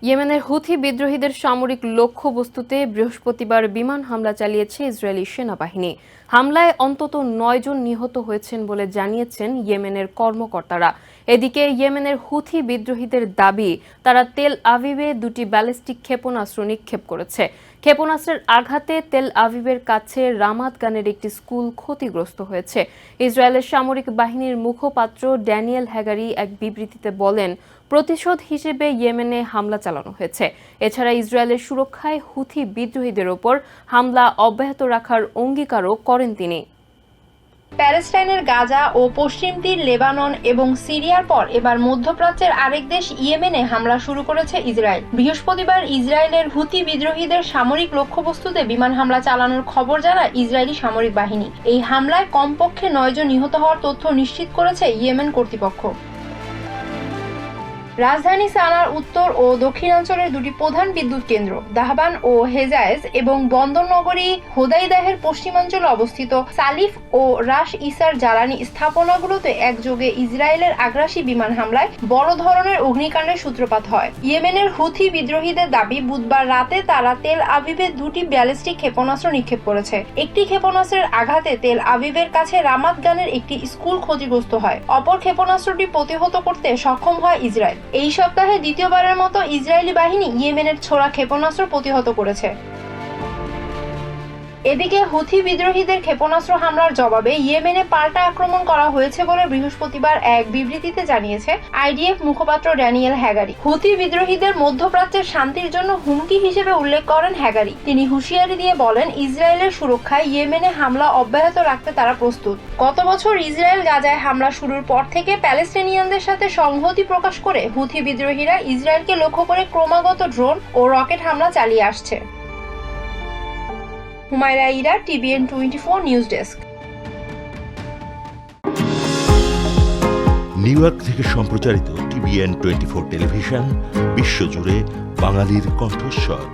ইয়েমেনের হুথি বিদ্রোহীদের সামরিক লক্ষ্যবস্তুতে বৃহস্পতিবার বিমান হামলা চালিয়েছে ইসরায়েলি সেনাবাহিনী। হামলায় অন্তত ৯ জন নিহত হয়েছেন বলে জানিয়েছেন ইয়েমেনের কর্মকর্তারা। এদিকে ইয়েমেনের হুথি বিদ্রোহীদের দাবি, তারা তেল আভিভে দুটি ব্যালিস্টিক ক্ষেপণাস্ত্র নিক্ষেপ করেছে। ক্ষেপণাস্ত্রের আঘাতে তেল আভিভের কাছে রামাত গানের একটি স্কুল ক্ষতিগ্রস্ত হয়েছে। ইসরায়েলের সামরিক বাহিনীর মুখপাত্র ড্যানিয়েল হ্যাগারি এক বিবৃতিতে বলেন, প্রতিশোধ হিসেবে ইয়েমেনে হামলা চালানো হয়েছে। এছাড়া ইসরায়েলের সুরক্ষায় হুথি বিদ্রোহীদের ওপর হামলা অব্যাহত রাখার অঙ্গীকারও করেন তিনি। প্যালেস্টাইনের গাজা ও পশ্চিম তীর, লেবানন এবং সিরিয়ার পর এবার মধ্যপ্রাচ্যের আরেক দেশ ইয়েমেনে হামলা শুরু করেছে ইসরায়েল। বৃহস্পতিবার ইসরায়েলের হুথি বিদ্রোহীদের সামরিক লক্ষ্যবস্তুতে বিমান হামলা চালানোর খবর জানায় ইসরায়েলি সামরিক বাহিনী। এই হামলায় কমপক্ষে ৯ জন নিহত হওয়ার তথ্য নিশ্চিত করেছে ইয়েমেন কর্তৃপক্ষ। রাজধানী সানার উত্তর ও দক্ষিণাঞ্চলের দুটি প্রধান বিদ্যুৎ কেন্দ্র দাহবান ও হেজায়েজ এবং বন্দর নগরী হোদাইদাহের পশ্চিমাঞ্চলে অবস্থিত সালিফ ও রাশ ইসার জ্বালানি স্থাপনাগুলোতে একযোগে ইসরায়েলের আগ্রাসী বিমান হামলায় বড় ধরনের অগ্নিকাণ্ডের সূত্রপাত হয়। ইয়েমেনের হুথি বিদ্রোহীদের দাবি, বুধবার রাতে তারা তেল আভিভে দুটি ব্যালিস্টিক ক্ষেপণাস্ত্র নিক্ষেপ করেছে। একটি ক্ষেপণাস্ত্রের আঘাতে তেল আভিভের কাছে রামাত গানের একটি স্কুল ক্ষতিগ্রস্ত হয়। অপর ক্ষেপণাস্ত্রটি প্রতিহত করতে সক্ষম হয় ইসরায়েল। এই সপ্তাহে দ্বিতীয়বারের মতো ইসরায়েলি বাহিনী ইয়েমেনের ছোড়া ক্ষেপণাস্ত্র প্রতিহত করেছে। এদিকে হুথি বিদ্রোহীদের ক্ষেপণাস্ত্র হামলার জবাবে ইয়েমেনে পাল্টা আক্রমণ করা হয়েছে বলে বৃহস্পতিবার এক বিবৃতিতে জানিয়েছে আইডিএফ মুখপাত্র ড্যানিয়েল হ্যাগারি। হুথি বিদ্রোহীদের মধ্যপ্রাচ্যের শান্তির জন্য হুমকি হিসেবে উল্লেখ করেন হ্যাগারি। তিনি হুঁশিয়ারি দিয়ে বলেন, ইসরায়েলের সুরক্ষায় ইয়েমেনে হামলা অব্যাহত রাখতে তারা প্রস্তুত। গত বছর ইসরায়েল গাজায় হামলা শুরুর পর থেকে প্যালেস্টিনিয়ানদের সাথে সংহতি প্রকাশ করে হুথি বিদ্রোহীরা ইসরায়েলকে লক্ষ্য করে ক্রমাগত ড্রোন ও রকেট হামলা চালিয়ে আসছে। Humaira Ira, TVN 24 news desk. New York থেকে সম্প্রচারিত TVN 24 টেলিভিশন বিশ্বজুড়ে বাঙালির কণ্ঠস্বর।